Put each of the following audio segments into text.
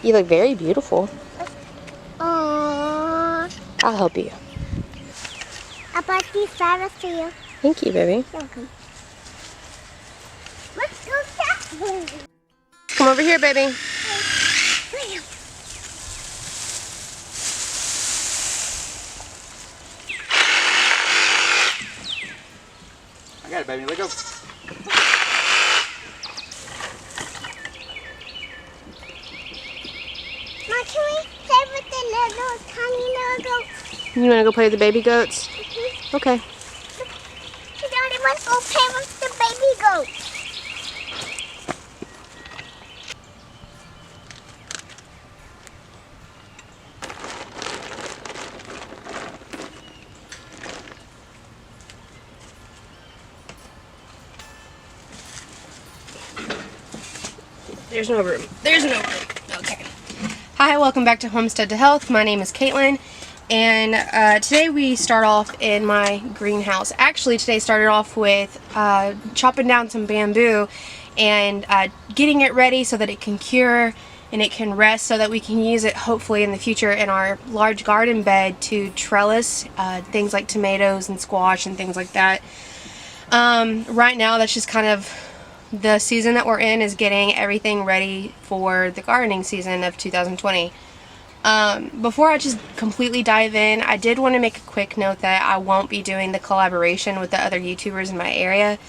You look very beautiful. Aww. I'll help you. I bought these flowers for you. Thank you, baby. You're welcome. Let's go shopping. Come over here, baby. I got it, baby. Let go. Mom, can we play with the little tiny little goats? You want to go play with the baby goats? Mm-hmm. Okay. Daddy wants to go play with the baby goats. There's no room. There's no room. Okay. Hi, welcome back to Homestead to Health. My name is Caitlin, and today we start off in my greenhouse. Actually, today started off with chopping down some bamboo and getting it ready so that it can cure and it can rest so that we can use it hopefully in the future in our large garden bed to trellis things like tomatoes and squash and things like that. Right now, that's just kind of the season that we're in, is getting everything ready for the gardening season of 2020. Before I just completely dive in, I did want to make a quick note that I won't be doing the collaboration with the other YouTubers in my area.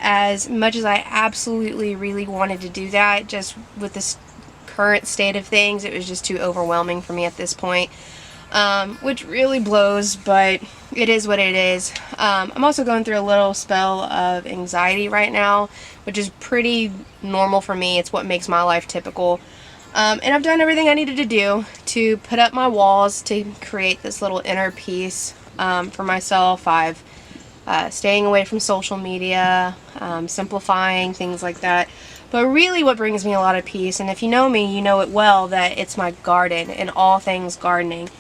As much as I absolutely really wanted to do that, just with this current state of things, it was just too overwhelming for me at this point. Which really blows, but it is what it is. I'm also going through a little spell of anxiety right now, which is pretty normal for me. It's what makes my life typical. And I've done everything I needed to do to put up my walls to create this little inner peace for myself. I've staying away from social media, simplifying, things like that. But really what brings me a lot of peace, and if you know me, you know it well, that it's my garden and all things gardening.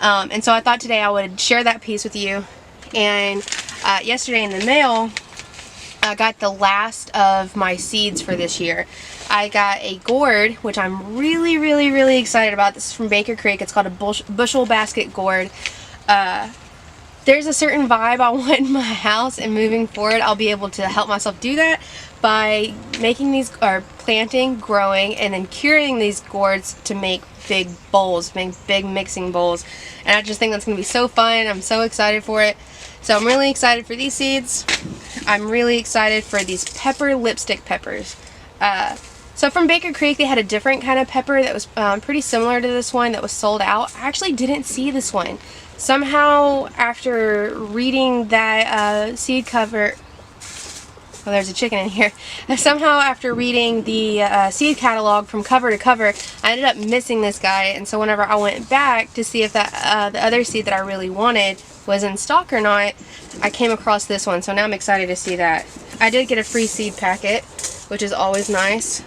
And so I thought today I would share that piece with you. And yesterday in the mail, I got the last of my seeds for this year. I got a gourd, which I'm really, really, really excited about. This is from Baker Creek. It's called a bushel basket gourd. There's a certain vibe I want in my house, and moving forward I'll be able to help myself do that by making these, or planting, growing, and then curing these gourds to make big bowls, make big mixing bowls. And I just think that's going to be so fun. I'm so excited for it. So I'm really excited for these seeds. I'm really excited for these pepper lipstick peppers. So from Baker Creek, they had a different kind of pepper that was pretty similar to this one that was sold out. I actually didn't see this one. Somehow, after reading that seed cover, oh, there's a chicken in here. Somehow, after reading the seed catalog from cover to cover, I ended up missing this guy. And so whenever I went back to see if that the other seed that I really wanted was in stock or not, I came across this one. So now I'm excited to see that. I did get a free seed packet, which is always nice.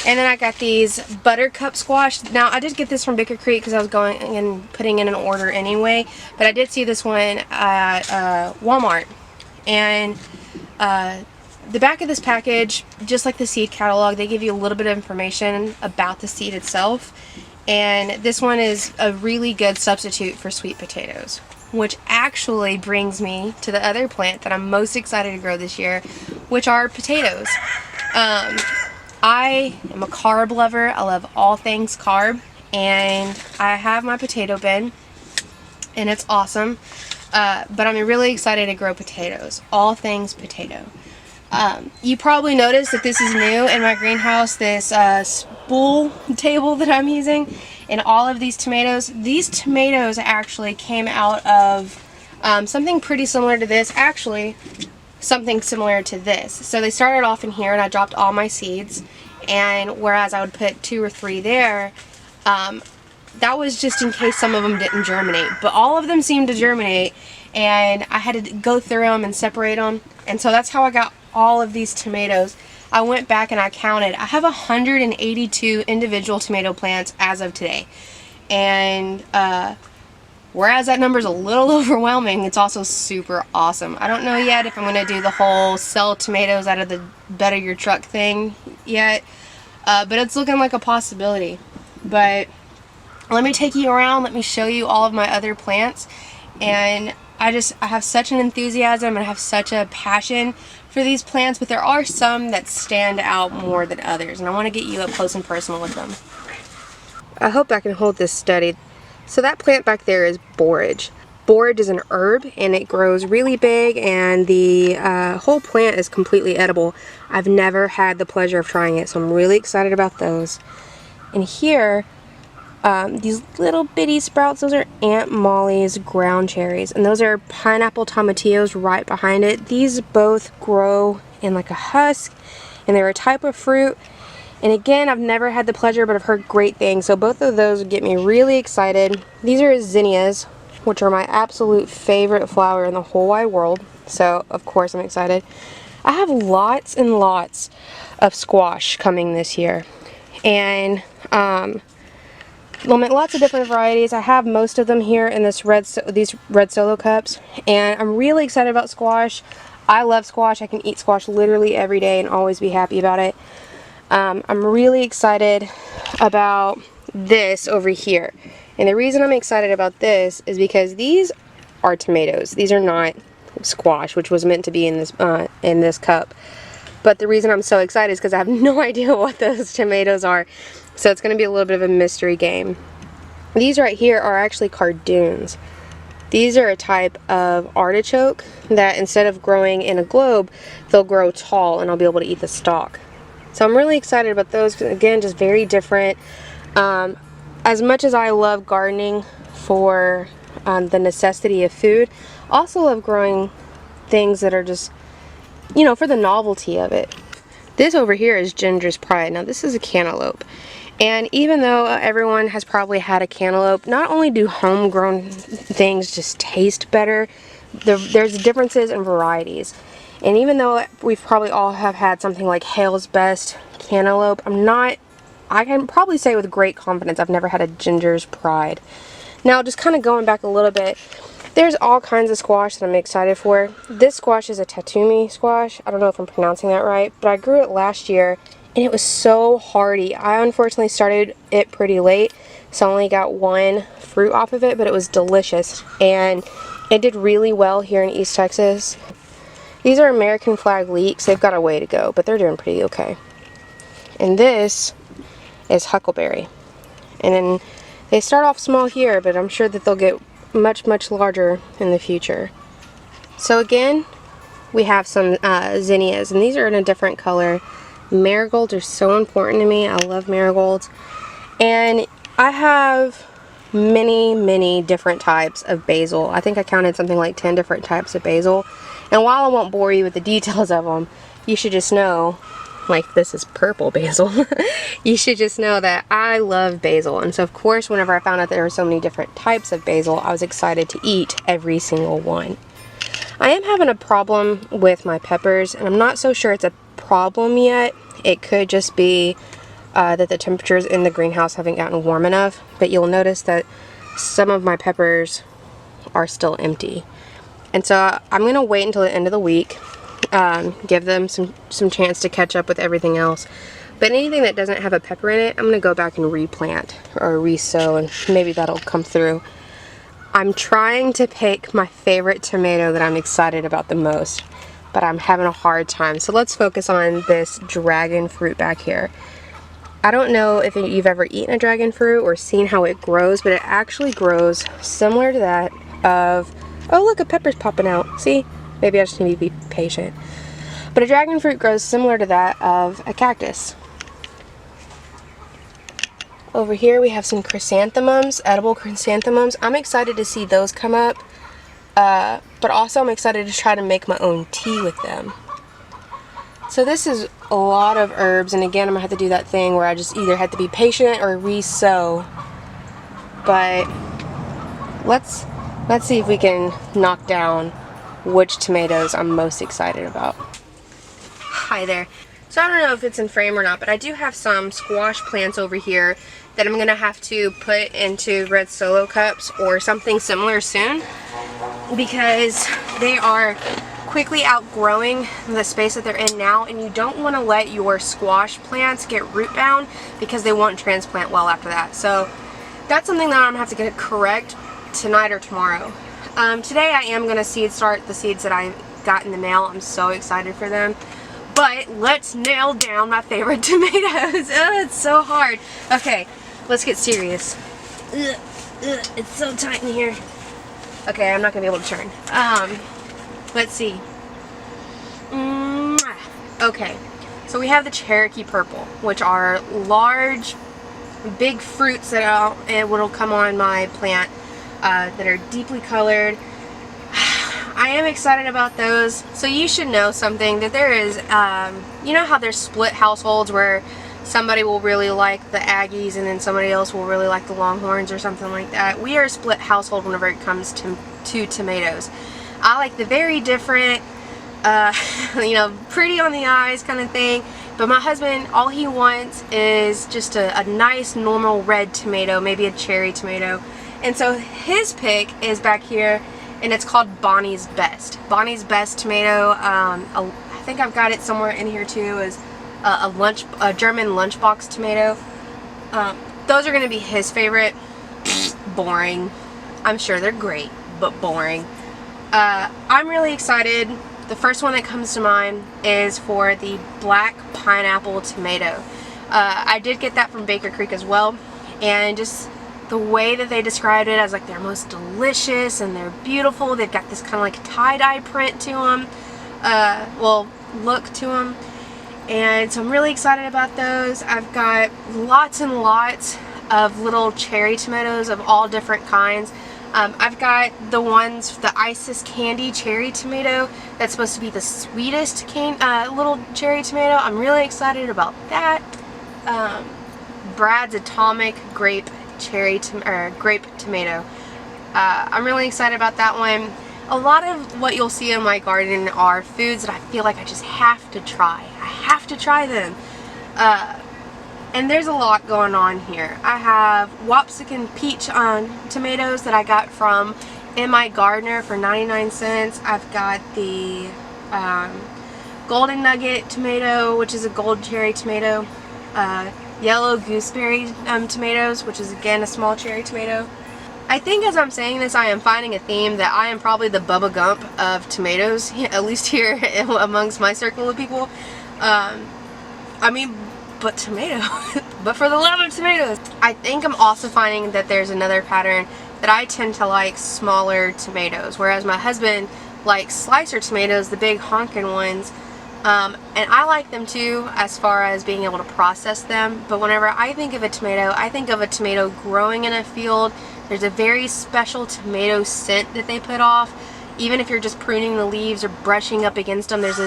And then I got these buttercup squash. Now, I did get this from Baker Creek because I was going and putting in an order anyway. But I did see this one at Walmart. And the back of this package, just like the seed catalog, they give you a little bit of information about the seed itself. And this one is a really good substitute for sweet potatoes, which actually brings me to the other plant that I'm most excited to grow this year, which are potatoes. I am a carb lover. I love all things carb, and I have my potato bin, and it's awesome. But I'm really excited to grow potatoes, all things potato. You probably noticed that this is new in my greenhouse, this spool table that I'm using, and all of these tomatoes. These tomatoes actually came out of something pretty similar to this, actually something similar to this. So they started off in here, and I dropped all my seeds, and whereas I would put 2 or 3 there, that was just in case some of them didn't germinate, but all of them seemed to germinate, and I had to go through them and separate them. And so that's how I got all of these tomatoes. I went back and I counted. I have 182 individual tomato plants as of today, and whereas that number is a little overwhelming, it's also super awesome. I don't know yet if I'm going to do the whole sell tomatoes out of the bed of your truck thing yet, but it's looking like a possibility. But let me take you around, let me show you all of my other plants. And I have such an enthusiasm and I have such a passion for these plants, but there are some that stand out more than others, and I want to get you up close and personal with them. I hope I can hold this steady. So that plant back there is borage. Borage is an herb and it grows really big, and the whole plant is completely edible. I've never had the pleasure of trying it, so I'm really excited about those. And here, these little bitty sprouts, those are Aunt Molly's ground cherries, and those are pineapple tomatillos right behind it. These both grow in like a husk, and they're a type of fruit. And again, I've never had the pleasure, but I've heard great things, so both of those get me really excited. These are zinnias, which are my absolute favorite flower in the whole wide world, so of course I'm excited. I have lots and lots of squash coming this year, and lots of different varieties. I have most of them here in these red solo cups, and I'm really excited about squash. I love squash. I can eat squash literally every day and always be happy about it. I'm really excited about this over here, and the reason I'm excited about this is because these are tomatoes. These are not squash, which was meant to be in this cup. But the reason I'm so excited is because I have no idea what those tomatoes are. So it's going to be a little bit of a mystery game. These right here are actually cardoons. These are a type of artichoke that instead of growing in a globe, they'll grow tall and I'll be able to eat the stalk. So I'm really excited about those. Again, just very different. As much as I love gardening for the necessity of food, I also love growing things that are just, you know, for the novelty of it. This over here is Ginger's Pride. Now this is a cantaloupe. And even though everyone has probably had a cantaloupe, not only do homegrown things just taste better, there's differences in varieties. And even though we've probably all have had something like Hale's Best cantaloupe, I can probably say with great confidence I've never had a Ginger's Pride. Now just kind of going back a little bit, there's all kinds of squash that I'm excited for. This squash is a Tatumi squash. I don't know if I'm pronouncing that right, but I grew it last year and it was so hardy. I unfortunately started it pretty late, so I only got one fruit off of it, but it was delicious and it did really well here in East Texas. These are American flag leeks. They've got a way to go, but they're doing pretty okay. And this is huckleberry. And then they start off small here, but I'm sure that they'll get much, much larger in the future. So again, we have some zinnias, and these are in a different color. Marigolds are so important to me. I love marigolds. And I have many, many different types of basil. I think I counted something like 10 different types of basil. And while I won't bore you with the details of them, you should just know, like this is purple basil, you should just know that I love basil. And so of course, whenever I found out there were so many different types of basil, I was excited to eat every single one. I am having a problem with my peppers, and I'm not so sure it's a problem yet. It could just be that the temperatures in the greenhouse haven't gotten warm enough, but you'll notice that some of my peppers are still empty. And so I'm going to wait until the end of the week, give them some chance to catch up with everything else. But anything that doesn't have a pepper in it, I'm going to go back and replant or re-sow, and maybe that'll come through. I'm trying to pick my favorite tomato that I'm excited about the most, but I'm having a hard time. So let's focus on this dragon fruit back here. I don't know if you've ever eaten a dragon fruit or seen how it grows, but it actually grows similar to that of, oh look, a pepper's popping out. See? Maybe I just need to be patient. But a dragon fruit grows similar to that of a cactus. Over here we have some chrysanthemums, edible chrysanthemums. I'm excited to see those come up, but also I'm excited to try to make my own tea with them. So this is a lot of herbs, and again I'm going to have to do that thing where I just either have to be patient or re-sow. But let's see if we can knock down which tomatoes I'm most excited about. Hi there. So I don't know if it's in frame or not, but I do have some squash plants over here that I'm going to have to put into red solo cups or something similar soon, because they are quickly outgrowing the space that they're in now, and you don't want to let your squash plants get root bound because they won't transplant well after that. So that's something that I'm gonna have to get correct tonight or tomorrow. Today I am gonna seed start the seeds that I got in the mail. I'm so excited for them. But let's nail down my favorite tomatoes. It's so hard. Okay, let's get serious. It's so tight in here. Okay, I'm not gonna be able to turn. Let's see. Okay, so we have the Cherokee Purple, which are large, big fruits that will come on my plant that are deeply colored. I am excited about those. So you should know something, that there is, you know how there's split households where somebody will really like the Aggies and then somebody else will really like the Longhorns or something like that? We are a split household whenever it comes to tomatoes. I like the very different, you know, pretty on the eyes kind of thing. But my husband, all he wants is just a nice normal red tomato, maybe a cherry tomato. And so his pick is back here, and it's called Bonnie's Best. Bonnie's Best tomato. I think I've got it somewhere in here too. Is a German lunchbox tomato. Those are going to be his favorite. Boring. I'm sure they're great, but boring. I'm really excited. The first one that comes to mind is for the black pineapple tomato. I did get that from Baker Creek as well, and just the way that they described it as like they're most delicious and they're beautiful. They've got this kind of like tie-dye print to them, well, look to them, and so I'm really excited about those. I've got lots and lots of little cherry tomatoes of all different kinds. I've got the ones, the Isis Candy cherry tomato, that's supposed to be the sweetest little cherry tomato. I'm really excited about that. Brad's Atomic Grape grape tomato. I'm really excited about that one. A lot of what you'll see in my garden are foods that I feel like I just have to try. I have to try them. And there's a lot going on here. I have Wapsican peach tomatoes that I got from In My Gardener for 99 cents. I've got the Golden Nugget tomato, which is a gold cherry tomato. Yellow gooseberry tomatoes, which is again a small cherry tomato. I think as I'm saying this, I am finding a theme that I am probably the Bubba Gump of tomatoes, at least here amongst my circle of people. I mean, but tomato. But for the love of tomatoes. I think I'm also finding that there's another pattern that I tend to like smaller tomatoes, whereas my husband likes slicer tomatoes, the big honking ones. And I like them too, as far as being able to process them. But whenever I think of a tomato, I think of a tomato growing in a field. There's a very special tomato scent that they put off. Even if you're just pruning the leaves or brushing up against them, there's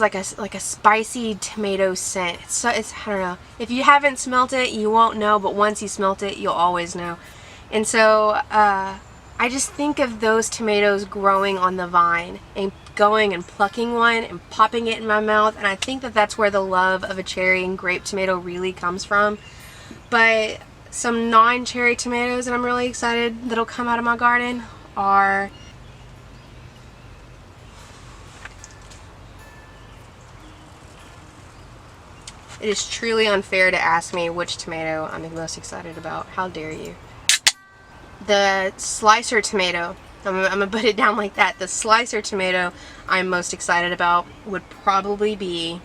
like a spicy tomato scent. It's I don't know. If you haven't smelt it, you won't know, but once you smelt it, you'll always know. And so I just think of those tomatoes growing on the vine and going and plucking one and popping it in my mouth, and I think that that's where the love of a cherry and grape tomato really comes from. But some non-cherry tomatoes that I'm really excited that'll come out of my garden are it is truly unfair to ask me which tomato I'm the most excited about. How dare you? The slicer tomato, I'm gonna put it down like that. The slicer tomato I'm most excited about would probably be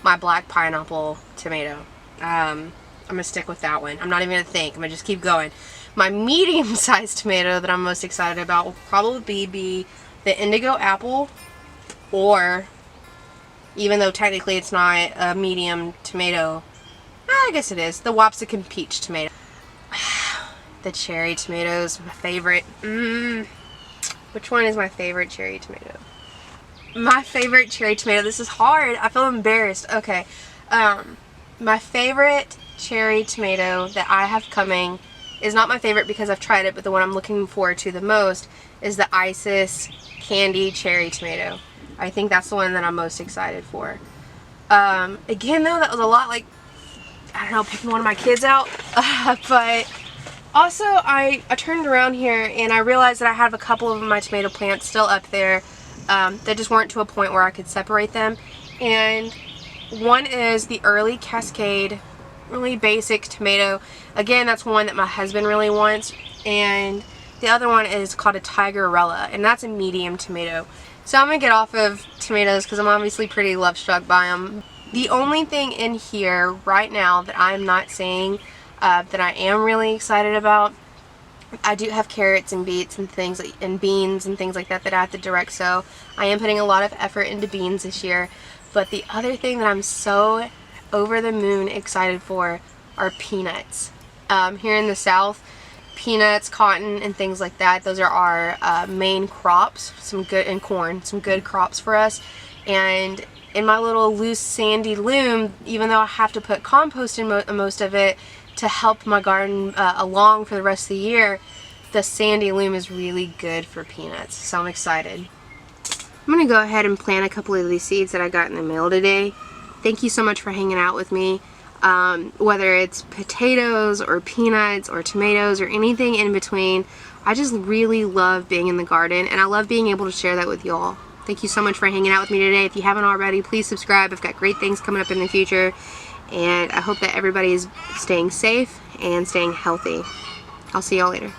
my black pineapple tomato. I'm gonna stick with that one. I'm not even gonna think. I'm gonna just keep going. My medium-sized tomato that I'm most excited about will probably be the indigo apple, or, even though technically it's not a medium tomato, I guess it is, the Wapsican peach tomato. The cherry tomatoes, my favorite. Which one is my favorite cherry tomato? My favorite cherry tomato, this is hard. I feel embarrassed. Okay. My favorite cherry tomato that I have coming is not my favorite because I've tried it, but the one I'm looking forward to the most is the Isis Candy cherry tomato. I think that's the one that I'm most excited for. Again though, that was a lot like, I don't know, picking one of my kids out. But Also, I turned around here and I realized that I have a couple of my tomato plants still up there that just weren't to a point where I could separate them. And one is the early Cascade, really basic tomato. Again, that's one that my husband really wants. And the other one is called a Tigerella, and that's a medium tomato. So I'm going to get off of tomatoes because I'm obviously pretty love-struck by them. The only thing in here right now that I'm not saying that I am really excited about, I do have carrots and beets and things like, and beans and things like that that I have to direct sow. I am putting a lot of effort into beans this year. But the other thing that I'm so over the moon excited for are peanuts. Here in the South, peanuts, cotton, and things like that, those are our main crops. And corn, some good crops for us. And in my little loose sandy loam, even though I have to put compost in most of it to help my garden along for the rest of the year, the sandy loam is really good for peanuts, so I'm excited. I'm going to go ahead and plant a couple of these seeds that I got in the mail today. Thank you so much for hanging out with me. Whether it's potatoes or peanuts or tomatoes or anything in between, I just really love being in the garden, and I love being able to share that with y'all. Thank you so much for hanging out with me today. If you haven't already, please subscribe. I've got great things coming up in the future. And I hope that everybody is staying safe and staying healthy. I'll see y'all later.